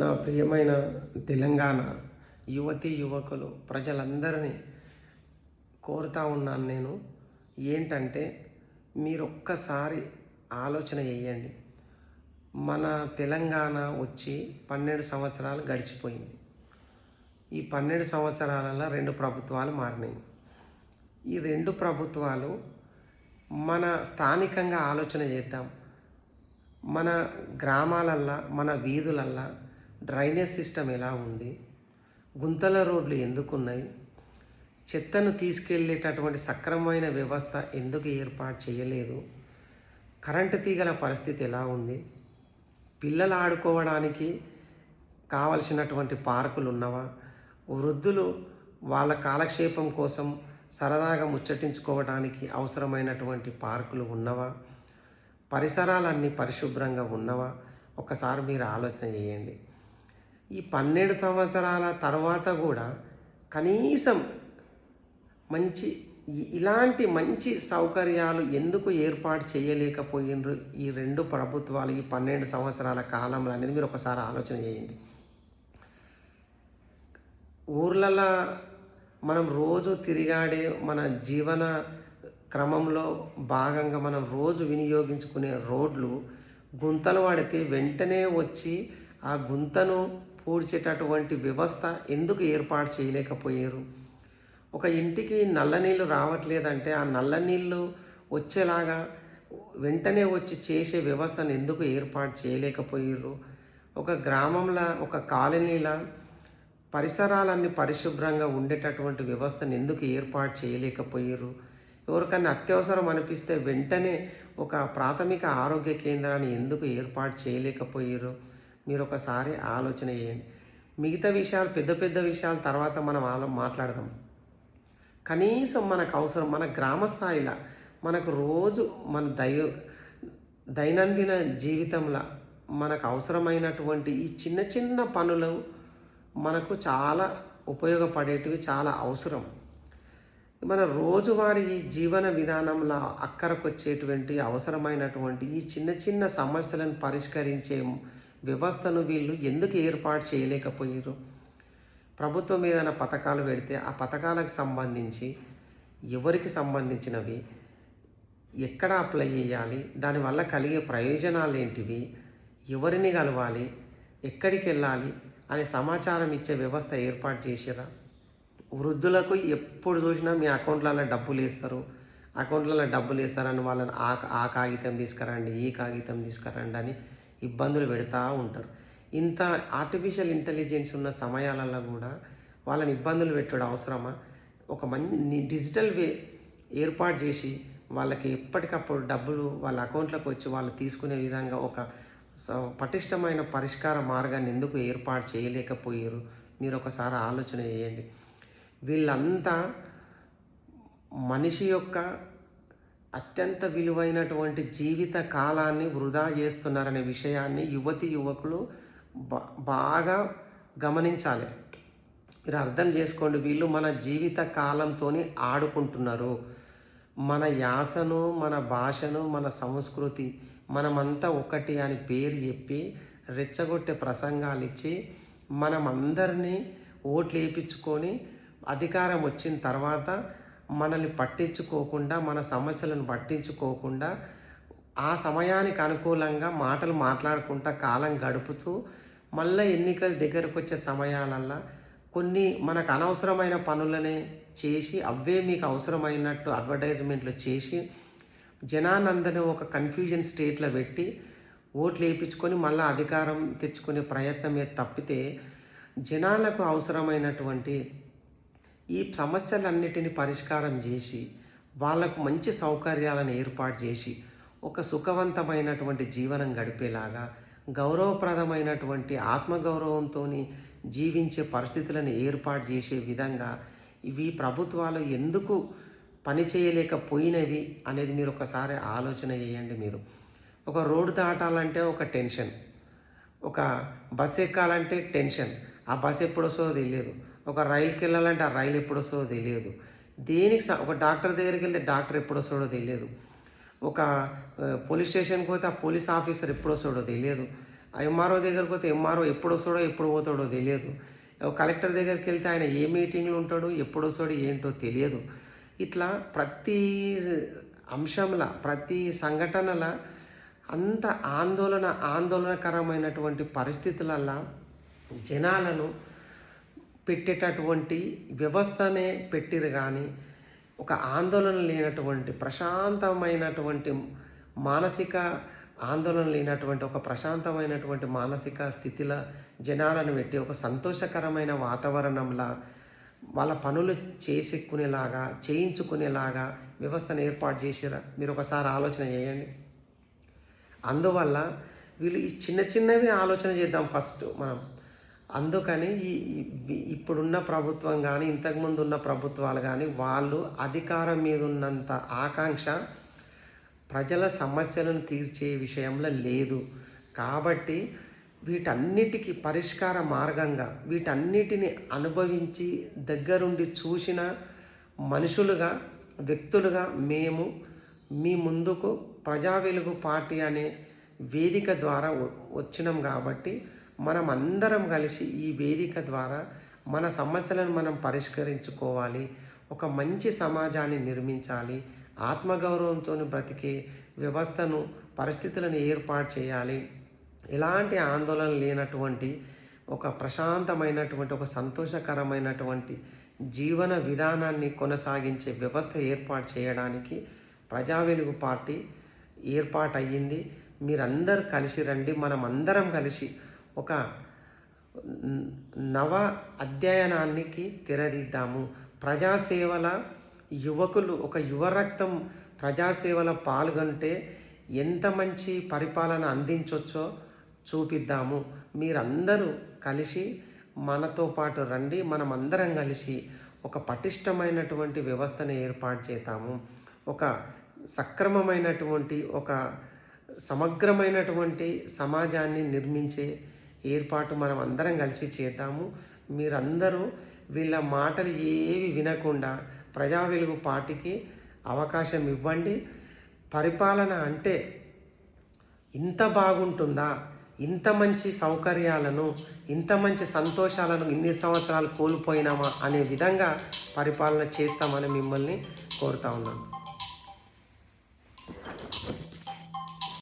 నా ప్రియమైన తెలంగాణ యువతీ యువకులు ప్రజలందరినీ కోరుతా ఉన్నాను నేను. ఏంటంటే మీరొక్కసారి ఆలోచన చేయండి. మన తెలంగాణ వచ్చి 12 సంవత్సరాలు గడిచిపోయింది. ఈ 12 సంవత్సరాలలో 2 ప్రభుత్వాలు మారినాయి. ఈ 2 ప్రభుత్వాలు మన స్థానికంగా ఆలోచన చేద్దాం. మన గ్రామాలల్లో, మన వీధులల్లో డ్రైనేజ్ సిస్టమ్ ఎలా ఉంది? గుంతల రోడ్లు ఎందుకున్నాయి? చెత్తను తీసుకెళ్ళేటటువంటి సక్రమమైన వ్యవస్థ ఎందుకు ఏర్పాటు చేయలేదు? కరెంటు తీగల పరిస్థితి ఎలా ఉంది? పిల్లలు ఆడుకోవడానికి కావలసినటువంటి పార్కులు ఉన్నవా? వృద్ధులు వాళ్ళ కాలక్షేపం కోసం సరదాగా ముచ్చటించుకోవడానికి అవసరమైనటువంటి పార్కులు ఉన్నవా? పరిసరాలన్నీ పరిశుభ్రంగా ఉన్నవా? ఒకసారి మీరు ఆలోచన చేయండి. ఈ 12 సంవత్సరాల తర్వాత కూడా కనీసం ఇలాంటి మంచి సౌకర్యాలు ఎందుకు ఏర్పాటు చేయలేకపోయినరు ఈ 2 ప్రభుత్వాలు ఈ 12 సంవత్సరాల కాలంలో అనేది మీరు ఒకసారి ఆలోచన చేయండి. ఊర్లలో మనం రోజు తిరిగాడే మన జీవన క్రమంలో భాగంగా మనం రోజు వినియోగించుకునే రోడ్లు గుంతలు పడితే వెంటనే వచ్చి ఆ గుంతను పూడ్చేటటువంటి వ్యవస్థ ఎందుకు ఏర్పాటు చేయలేకపోయారు? ఒక ఇంటికి నల్ల నీళ్ళు రావట్లేదంటే ఆ నల్ల నీళ్ళు వచ్చేలాగా వెంటనే వచ్చి చేసే వ్యవస్థను ఎందుకు ఏర్పాటు చేయలేకపోయారు? ఒక గ్రామంలో, ఒక కాలనీలో పరిసరాలన్నీ పరిశుభ్రంగా ఉండేటటువంటి వ్యవస్థను ఎందుకు ఏర్పాటు చేయలేకపోయారు? ఎవరికన్నా అత్యవసరం అనిపిస్తే వెంటనే ఒక ప్రాథమిక ఆరోగ్య కేంద్రాన్ని ఎందుకు ఏర్పాటు చేయలేకపోయారు? మీరు ఒకసారి ఆలోచన చేయండి. మిగతా విషయాలు, పెద్ద పెద్ద విషయాల తర్వాత మనం మాట్లాడదాం. కనీసం మనకు అవసరం, మన గ్రామ స్థాయిలో మనకు రోజు మన దైనందిన జీవితంలో మనకు అవసరమైనటువంటి ఈ చిన్న చిన్న పనులు మనకు చాలా ఉపయోగపడేటివి, చాలా అవసరం. మన రోజువారీ జీవన విధానంలో అక్కరకొచ్చేటువంటి అవసరమైనటువంటి ఈ చిన్న చిన్న సమస్యలను పరిష్కరించే వ్యవస్థను వీళ్ళు ఎందుకు ఏర్పాటు చేయలేకపోయారు? ప్రభుత్వం ఏదైనా పథకాలు పెడితే ఆ పథకాలకు సంబంధించి ఎవరికి సంబంధించినవి, ఎక్కడ అప్లై చేయాలి, దానివల్ల కలిగే ప్రయోజనాలు ఏంటివి, ఎవరిని కలవాలి, ఎక్కడికి వెళ్ళాలి అనే సమాచారం ఇచ్చే వ్యవస్థ ఏర్పాటు చేసిరా? వృద్ధులకు ఎప్పుడు చూసినా మీ అకౌంట్లలో డబ్బులు వేస్తారని వాళ్ళని ఆ కాగితం తీసుకురండి, ఈ కాగితం తీసుకురండి అని ఇబ్బందులు పెడతా ఉంటారు. ఇంత ఆర్టిఫిషియల్ ఇంటెలిజెన్స్ ఉన్న సమయాలలో కూడా వాళ్ళని ఇబ్బందులు పెట్టడం అవసరమా? ఒక మంచి డిజిటల్ వే ఏర్పాటు చేసి వాళ్ళకి ఎప్పటికప్పుడు డబ్బులు వాళ్ళ అకౌంట్లోకి వచ్చి వాళ్ళు తీసుకునే విధంగా ఒక పటిష్టమైన పరిష్కార మార్గాన్ని ఎందుకు ఏర్పాటు చేయలేకపోయారు? మీరు ఒకసారి ఆలోచన చేయండి. వీళ్ళంతా మనిషి యొక్క అత్యంత విలువైనటువంటి జీవిత కాలాన్ని వృధా చేస్తున్నారనే విషయాన్ని యువతి యువకులు బాగా గమనించాలి. మీరు అర్థం చేసుకోండి. వీళ్ళు మన జీవిత కాలంతో ఆడుకుంటున్నారు. మన యాసను, మన భాషను, మన సంస్కృతి, మనమంతా ఒకటి అని పేరు చెప్పి రెచ్చగొట్టే ప్రసంగాలు ఇచ్చి మనమందరినీ ఓట్లు వేయించుకొని అధికారం వచ్చిన తర్వాత మనల్ని పట్టించుకోకుండా, మన సమస్యలను పట్టించుకోకుండా, ఆ సమయానికి అనుకూలంగా మాటలు మాట్లాడుకుంటా కాలం గడుపుతూ మళ్ళీ ఎన్నికలు దగ్గరకు వచ్చే సమయాలల్లో కొన్ని మనకు అనవసరమైన పనులనే చేసి అవే మీకు అవసరమైనట్టు అడ్వర్టైజ్మెంట్లు చేసి జనానందరూ ఒక కన్ఫ్యూజన్ స్టేట్లో పెట్టి ఓట్లు వేయించుకొని మళ్ళీ అధికారం తెచ్చుకునే ప్రయత్నమే తప్పితే జనాలకు అవసరమైనటువంటి ఈ సమస్యలన్నిటిని పరిష్కారం చేసి వాళ్లకు మంచి సౌకర్యాలను ఏర్పాటు చేసి ఒక సుఖవంతమైనటువంటి జీవనం గడిపేలాగా గౌరవప్రదమైనటువంటి ఆత్మగౌరవంతో జీవించే పరిస్థితులను ఏర్పాటు చేసే విధంగా ఇవి ప్రభుత్వాలు ఎందుకు పని చేయలేకపోయినవి అనేది మీరు ఒకసారి ఆలోచన చేయండి. మీరు ఒక రోడ్డు దాటాలంటే ఒక టెన్షన్, ఒక బస్సు ఎక్కాలంటే టెన్షన్, ఆ బస్సు ఎప్పుడు వస్తుందో తెలియదు. ఒక రైలుకి వెళ్ళాలంటే ఆ రైలు ఎప్పుడు వస్తుందో తెలియదు. ఒక డాక్టర్ దగ్గరికి వెళ్తే డాక్టర్ ఎప్పుడు వస్తాడో తెలియదు. ఒక పోలీస్ స్టేషన్కి పోతే ఆ పోలీస్ ఆఫీసర్ ఎప్పుడు వస్తాడో తెలియదు. ఆ ఎంఆర్ఓ దగ్గరికి పోతే ఎంఆర్ఓ ఎప్పుడు వస్తాడో ఎప్పుడు పోతాడో తెలియదు. కలెక్టర్ దగ్గరికి వెళ్తే ఆయన ఏ మీటింగ్లో ఉంటాడో ఎప్పుడు వస్తాడో ఏంటో తెలియదు. ఇట్లా ప్రతి అంశంలో ప్రతి సంఘటనల అంత ఆందోళనకరమైనటువంటి పరిస్థితులల్లో జనాలను పెట్టేటటువంటి వ్యవస్థనే పెట్టిరు కానీ ఒక ఆందోళన లేనటువంటి ప్రశాంతమైనటువంటి మానసిక ఆందోళన లేనటువంటి ఒక ప్రశాంతమైనటువంటి మానసిక స్థితిలో జనాలను పెట్టి ఒక సంతోషకరమైన వాతావరణంలో వాళ్ళ పనులు చేయించుకునేలాగా వ్యవస్థను ఏర్పాటు చేసిరా. మీరు ఒకసారి ఆలోచన చేయండి. అందువల్ల వీళ్ళు ఈ చిన్న చిన్నవి ఆలోచన చేద్దాం ఫస్ట్ మనం. అందుకని ఇప్పుడున్న ప్రభుత్వం కానీ ఇంతకుముందు ఉన్న ప్రభుత్వాలు కానీ వాళ్ళు అధికారం మీద ఉన్నంత ఆకాంక్ష ప్రజల సమస్యలను తీర్చే విషయంలో లేదు. కాబట్టి వీటన్నిటికీ పరిష్కార మార్గంగా వీటన్నిటిని అనుభవించి దగ్గరుండి చూసిన మనుషులుగా వ్యక్తులుగా మేము మీ ముందుకు ప్రజా వెలుగు పార్టీ అనే వేదిక ద్వారా వచ్చినాం. కాబట్టి మనం అందరం కలిసి ఈ వేదిక ద్వారా మన సమస్యలను మనం పరిష్కరించుకోవాలి. ఒక మంచి సమాజాన్ని నిర్మించాలి. ఆత్మగౌరవంతో బ్రతికే వ్యవస్థను పరిస్థితులను ఏర్పాటు చేయాలి. ఎలాంటి ఆందోళన లేనటువంటి ఒక ప్రశాంతమైనటువంటి ఒక సంతోషకరమైనటువంటి జీవన విధానాన్ని కొనసాగించే వ్యవస్థ ఏర్పాటు చేయడానికి ప్రజా వెలుగు పార్టీ ఏర్పాటయ్యింది. మీరందరూ కలిసి రండి. మనం అందరం కలిసి ఒక నవ అధ్యయనానికి తెరదిద్దాము. ప్రజాసేవల యువకులు ఒక యువరక్తం ప్రజాసేవలో పాల్గొంటే ఎంత మంచి పరిపాలన అందించవచ్చో చూపిద్దాము. మీరందరూ కలిసి మనతో పాటు రండి. మనం అందరం కలిసి ఒక పటిష్టమైనటువంటి వ్యవస్థను ఏర్పాటు చేద్దాము. ఒక సక్రమమైనటువంటి ఒక సమగ్రమైనటువంటి సమాజాన్ని నిర్మించే ఏర్పాటు మనం అందరం కలిసి చేద్దాము. మీరందరూ వీళ్ళ మాటలు ఏవి వినకుండా ప్రజా వెలుగు పార్టీకి అవకాశం ఇవ్వండి. పరిపాలన అంటే ఇంత బాగుంటుందా, ఇంత మంచి సౌకర్యాలను ఇంత మంచి సంతోషాలను ఇన్ని సంవత్సరాలు కోల్పోయినామా అనే విధంగా పరిపాలన చేస్తామని మిమ్మల్ని కోరుతా ఉన్నాను.